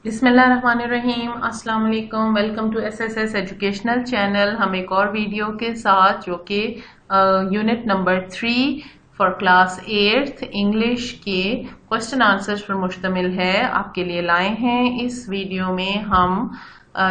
بسم اللہ الرحمن الرحیم. السلام علیکم. Welcome to S S S educational channel. ہم ایک اور ویڈیو کے ساتھ جو کہ unit number 3 for class 8 English کے کوشچن آنسرز پر مشتمل ہے آپ کے لیے لائے ہیں. اس ویڈیو میں ہم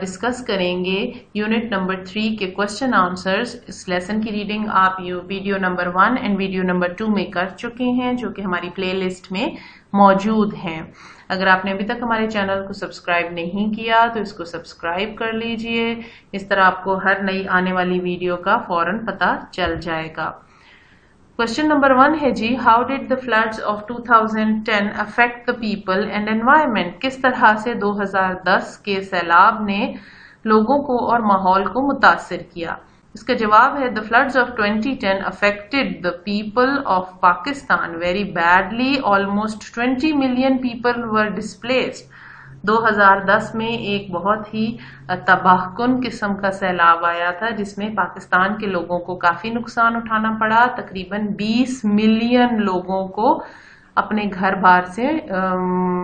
ڈسکس کریں گے یونٹ نمبر 3 کے کوشچن آنسرز. اس لیسن کی ریڈنگ آپ video number 1 and video number 2 میں کر چکے ہیں جو کہ ہماری پلے لسٹ میں موجود ہیں. اگر آپ نے ابھی تک ہمارے چینل کو سبسکرائب نہیں کیا تو اس کو سبسکرائب کر لیجئے. اس طرح آپ کو ہر نئی آنے والی ویڈیو کا فوراً پتہ چل جائے گا. کوشچن نمبر 1 ہے جی، how did the floods of 2010 affect the people and environment? کس طرح سے 2010 کے سیلاب نے لوگوں کو اور ماحول کو متاثر کیا؟ اس کا جواب ہے the floods of 2010 affected the people of Pakistan very badly. Almost 20 million people were displaced. 2010 میں ایک بہت ہی تباہ کن قسم کا سیلاب آیا تھا جس میں پاکستان کے لوگوں کو کافی نقصان اٹھانا پڑا. تقریباً 20 ملین لوگوں کو اپنے گھر بار سے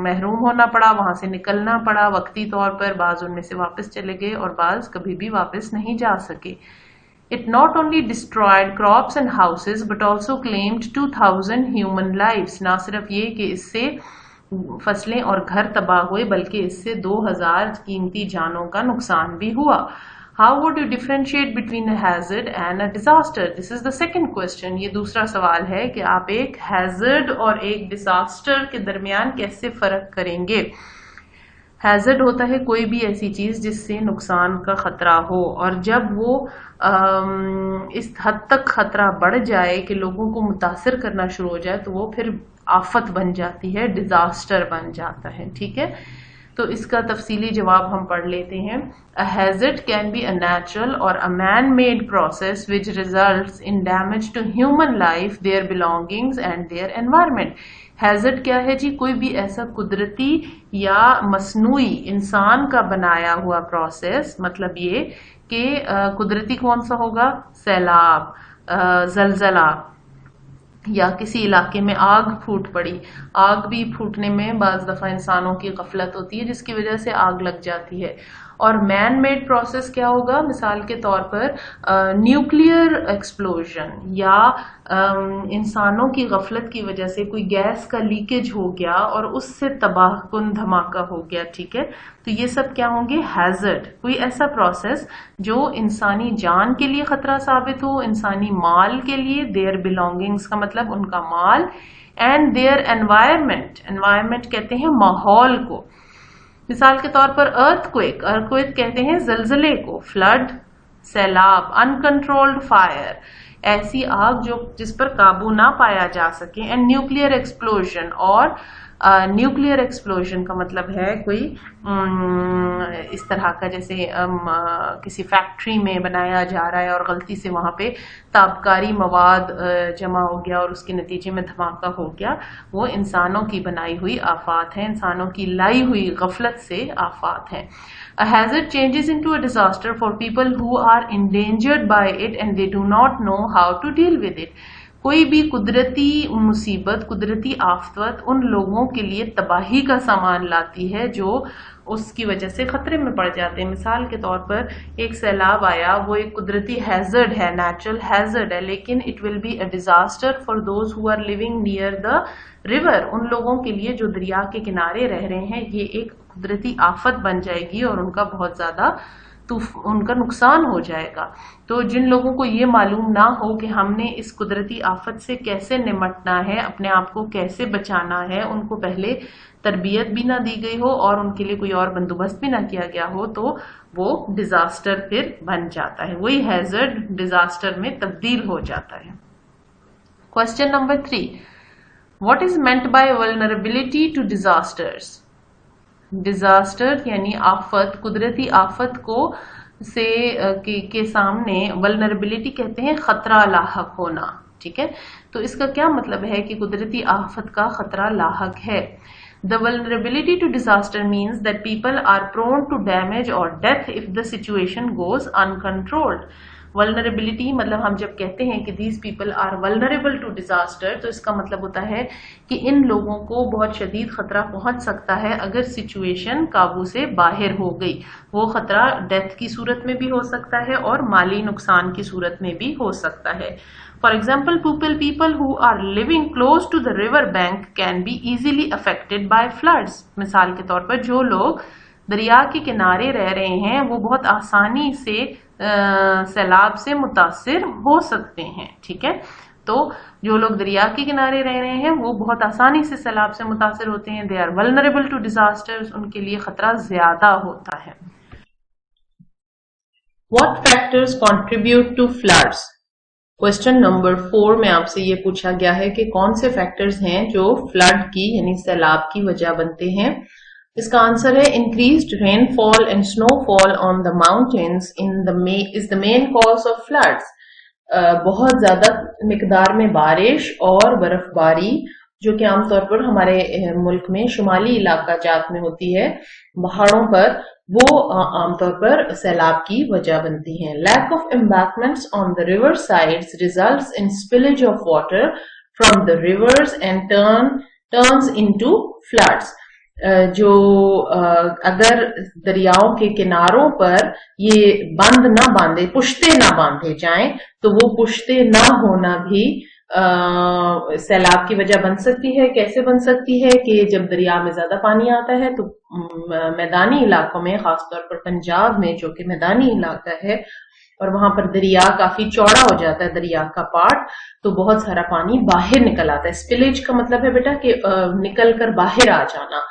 محروم ہونا پڑا، وہاں سے نکلنا پڑا وقتی طور پر. بعض ان میں سے واپس چلے گئے اور بعض کبھی بھی واپس نہیں جا سکے. It not only destroyed crops and houses but also claimed 2000 human lives. نہ صرف یہ کہ اس سے فصلیں اور گھر تباہ ہوئے بلکہ اس سے 2000 قیمتی جانوں کا نقصان بھی ہوا. How would you differentiate between a hazard and a disaster? This is the second question. یہ دوسرا سوال ہے کہ آپ ایک hazard اور ایک disaster کے درمیان کیسے فرق کریں گے. ہیزرڈ ہوتا ہے کوئی بھی ایسی چیز جس سے نقصان کا خطرہ ہو، اور جب وہ اس حد تک خطرہ بڑھ جائے کہ لوگوں کو متاثر کرنا شروع ہو جائے تو وہ پھر آفت بن جاتی ہے، ڈیزاسٹر بن جاتا ہے. ٹھیک ہے، تو اس کا تفصیلی جواب ہم پڑھ لیتے ہیں. A hazard can be a natural or a man-made process which results in damage to human life, their belongings and their environment. Hazard کیا ہے جی؟ کوئی بھی ایسا قدرتی یا مصنوعی انسان کا بنایا ہوا پروسیس. مطلب یہ کہ قدرتی کون سا ہوگا؟ سیلاب، زلزلہ، یا کسی علاقے میں آگ پھوٹ پڑی. آگ بھی پھوٹنے میں بعض دفعہ انسانوں کی غفلت ہوتی ہے جس کی وجہ سے آگ لگ جاتی ہے. اور مین میڈ پروسیس کیا ہوگا؟ مثال کے طور پر نیوکلیئر ایکسپلوژن، یا انسانوں کی غفلت کی وجہ سے کوئی گیس کا لیکیج ہو گیا اور اس سے تباہ کن دھماکہ ہو گیا. ٹھیک ہے، تو یہ سب کیا ہوں گے؟ ہیزرڈ. کوئی ایسا پروسیس جو انسانی جان کے لیے خطرہ ثابت ہو، انسانی مال کے لیے. دیئر بلونگنگز کا مطلب ان کا مال، اینڈ دیئر انوائرمنٹ. انوائرمنٹ کہتے ہیں ماحول کو. مثال کے طور پر ارتھ کویک کہتے ہیں زلزلے کو. فلڈ سیلاب. انکنٹرولڈ فائر ایسی آگ جس پر قابو نہ پایا جا سکے. And nuclear explosion. اور نیوکلیئر ایکسپلوژن کا مطلب ہے کوئی اس طرح کا جیسے کسی فیکٹری میں بنایا جا رہا ہے اور غلطی سے وہاں پہ تابکاری مواد جمع ہو گیا اور اس کے نتیجے میں دھماکہ ہو گیا. وہ انسانوں کی بنائی ہوئی آفات ہیں، انسانوں کی لائی ہوئی غفلت سے آفات ہیں. A hazard changes into a disaster for people who are endangered by it and they do not know how to deal with it. کوئی بھی قدرتی مصیبت، قدرتی آفت ان لوگوں کے لیے تباہی کا سامان لاتی ہے جو اس کی وجہ سے خطرے میں پڑ جاتے ہیں. مثال کے طور پر ایک سیلاب آیا، وہ ایک قدرتی ہیزرڈ ہے، نیچرل ہیزرڈ ہے، لیکن it will be a disaster for those who are living near the river. ان لوگوں کے لیے جو دریا کے کنارے رہ رہے ہیں یہ ایک قدرتی آفت بن جائے گی اور ان کا بہت زیادہ ان کا نقصان ہو جائے گا. تو جن لوگوں کو یہ معلوم نہ ہو کہ ہم نے اس قدرتی آفت سے کیسے نمٹنا ہے، اپنے آپ کو کیسے بچانا ہے، ان کو پہلے تربیت بھی نہ دی گئی ہو اور ان کے لیے کوئی اور بندوبست بھی نہ کیا گیا ہو تو وہ ڈیزاسٹر پھر بن جاتا ہے. وہی ہیزرڈ ڈیزاسٹر میں تبدیل ہو جاتا ہے. Question number 3. What is meant by vulnerability to disasters? Disaster یعنی آفت، قدرتی آفت کے سامنے ولنریبلٹی کہتے ہیں خطرہ لاحق ہونا. ٹھیک ہے، تو اس کا کیا مطلب ہے کہ قدرتی آفت کا خطرہ لاحق ہے. The vulnerability to disaster means that people are prone to damage or death if the situation goes uncontrolled. Vulnerability مطلب ہم جب کہتے ہیں کہ these people are vulnerable to disaster تو اس کا مطلب ہوتا ہے کہ ان لوگوں کو بہت شدید خطرہ پہنچ سکتا ہے اگر سچویشن قابو سے باہر ہو گئی. وہ خطرہ ڈیتھ کی صورت میں بھی ہو سکتا ہے اور مالی نقصان کی صورت میں بھی ہو سکتا ہے. For example, people who are living close to the river bank can be easily affected by floods. مثال کے طور پر جو لوگ دریا کے کنارے رہ رہے ہیں وہ بہت آسانی سے سیلاب سے متاثر ہو سکتے ہیں. ٹھیک ہے, تو جو لوگ دریا کے کنارے رہ رہے ہیں وہ بہت آسانی سے سیلاب سے متاثر ہوتے ہیں. They are vulnerable to disasters. ان کے لیے خطرہ زیادہ ہوتا ہے. What factors contribute to floods? Question number 4 میں آپ سے یہ پوچھا گیا ہے کہ کون سے فیکٹرز ہیں جو فلڈ کی یعنی سیلاب کی وجہ بنتے ہیں. اس کا آنسر ہے increased rain fall and snowfall on the mountains is the main cause of floods. بہت زیادہ مقدار میں بارش اور برف باری جو کہ عام طور پر ہمارے ملک میں شمالی علاقہ جات میں ہوتی ہے پہاڑوں پر, وہ عام طور پر سیلاب کی وجہ بنتی ہیں. Leak of embankments on the river sides results in spillage of water from the rivers and turns into floods. جو اگر دریاؤں کے کناروں پر یہ بند نہ باندھے پشتے نہ باندھے جائیں تو وہ پشتے نہ ہونا بھی سیلاب کی وجہ بن سکتی ہے. کیسے بن سکتی ہے کہ جب دریا میں زیادہ پانی آتا ہے تو میدانی علاقوں میں خاص طور پر پنجاب میں جو کہ میدانی علاقہ ہے اور وہاں پر دریا کافی چوڑا ہو جاتا ہے دریا کا پارٹ, تو بہت سارا پانی باہر نکل آتا ہے. اسپلیج کا مطلب ہے بیٹا کہ نکل کر باہر آ جانا,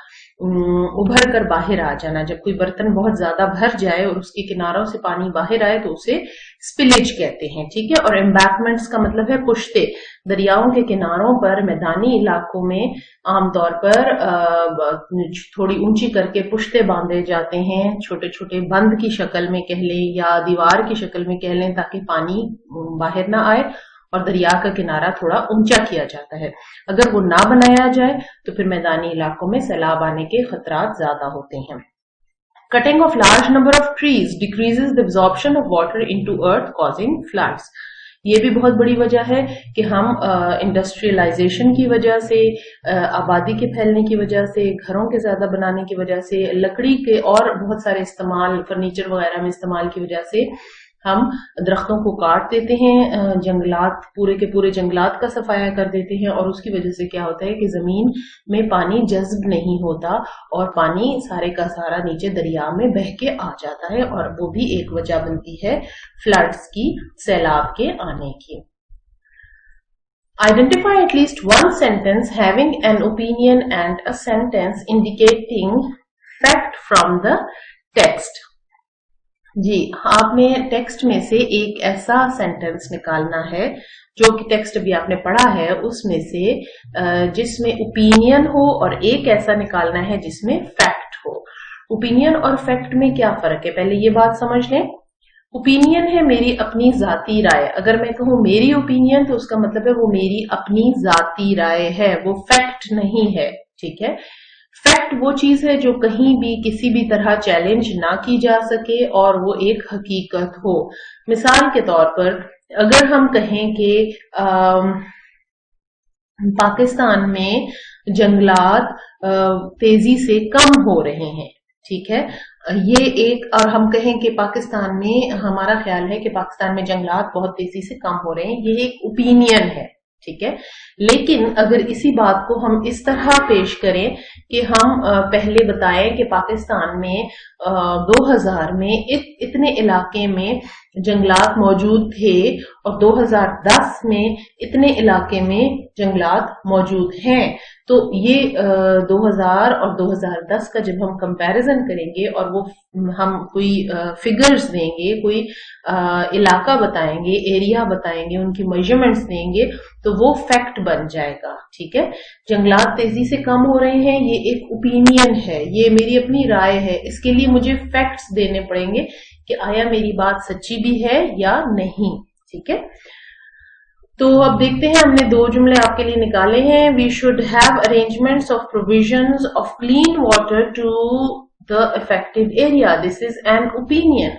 ابھر کر باہر آ جانا. جب کوئی برتن بہت زیادہ بھر جائے اور اس کے کناروں سے پانی باہر آئے تو اسے اسپلیج کہتے ہیں. ٹھیک ہے, اور امبیکمنٹس کا مطلب ہے پشتے. دریاؤں کے کناروں پر میدانی علاقوں میں عام طور پر تھوڑی اونچی کر کے پشتے باندھے جاتے ہیں, چھوٹے چھوٹے بند کی شکل میں کہہ لیں یا دیوار کی شکل میں کہہ لیں, تاکہ پانی باہر نہ آئے اور دریا کا کنارہ تھوڑا اونچا کیا جاتا ہے. اگر وہ نہ بنایا جائے تو پھر میدانی علاقوں میں سیلاب آنے کے خطرات زیادہ ہوتے ہیں. Cutting of large number of trees decreases the absorption of water into earth causing floods. یہ بھی بہت بڑی وجہ ہے کہ ہم انڈسٹریلائزیشن کی وجہ سے, آبادی کے پھیلنے کی وجہ سے, گھروں کے زیادہ بنانے کی وجہ سے, لکڑی کے اور بہت سارے استعمال فرنیچر وغیرہ میں استعمال کی وجہ سے ہم درختوں کو کاٹ دیتے ہیں, جنگلات پورے کے پورے جنگلات کا صفایا کر دیتے ہیں, اور اس کی وجہ سے کیا ہوتا ہے کہ زمین میں پانی جذب نہیں ہوتا اور پانی سارے کا سارا نیچے دریا میں بہہ کے آ جاتا ہے, اور وہ بھی ایک وجہ بنتی ہے فلڈز کی, سیلاب کے آنے کی. Identify at least one sentence having an opinion and a sentence indicating fact from the text. جی, آپ نے ٹیکسٹ میں سے ایک ایسا سینٹینس نکالنا ہے جو کہ ٹیکسٹ ابھی آپ نے پڑھا ہے اس میں سے جس میں اوپینین ہو, اور ایک ایسا نکالنا ہے جس میں فیکٹ ہو. اوپینین اور فیکٹ میں کیا فرق ہے, پہلے یہ بات سمجھ لیں. اوپینین ہے میری اپنی ذاتی رائے. اگر میں کہوں میری اوپینین تو اس کا مطلب ہے وہ میری اپنی ذاتی رائے ہے, وہ فیکٹ نہیں ہے. ٹھیک ہے, فیکٹ وہ چیز ہے جو کہیں بھی کسی بھی طرح چیلنج نہ کی جا سکے اور وہ ایک حقیقت ہو. مثال کے طور پر اگر ہم کہیں کہ پاکستان میں جنگلات تیزی سے کم ہو رہے ہیں, ٹھیک ہے, یہ ایک, اور ہم کہیں کہ پاکستان میں, ہمارا خیال ہے کہ پاکستان میں جنگلات بہت تیزی سے کم ہو رہے ہیں, یہ ایک اوپینین ہے. ٹھیک ہے, لیکن اگر اسی بات کو ہم اس طرح پیش کریں کہ ہم پہلے بتائیں کہ پاکستان میں 2000 میں اتنے علاقے میں جنگلات موجود تھے اور 2010 میں اتنے علاقے میں جنگلات موجود ہیں, تو یہ 2000 اور 2010 کا جب ہم کمپیریزن کریں گے اور وہ ہم کوئی فگرز دیں گے, کوئی علاقہ بتائیں گے, ایریا بتائیں گے, ان کی میجرمنٹس دیں گے, تو وہ فیکٹ بن جائے گا. ٹھیک ہے, جنگلات تیزی سے کم ہو رہے ہیں, یہ ایک اوپینین ہے, یہ میری اپنی رائے ہے. اس کے لیے مجھے فیکٹس دینے پڑیں گے کہ آیا میری بات سچی بھی ہے یا نہیں. ٹھیک ہے, تو اب دیکھتے ہیں, ہم نے 2 جملے آپ کے لیے نکالے ہیں. We should have arrangements of provisions of clean water to the affected area. This is an opinion.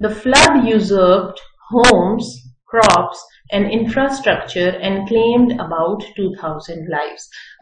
The flood usurped homes, crops and infrastructure and claimed about 2000 lives.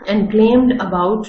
And claimed about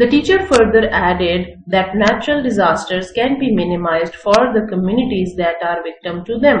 The teacher further added that natural disasters can be minimized for the communities that are victim to them.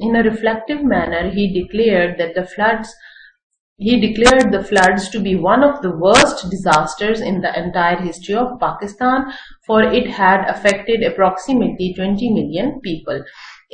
In a reflective manner, he declared the floods to be one of the worst disasters in the entire history of Pakistan, for it had affected approximately 20 million people.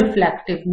reflective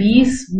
20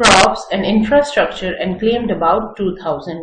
crops and infrastructure and claimed about 2000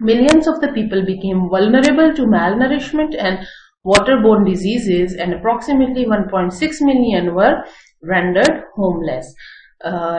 Millions of the people became vulnerable to malnourishment and waterborne diseases and approximately 1.6 million were rendered homeless.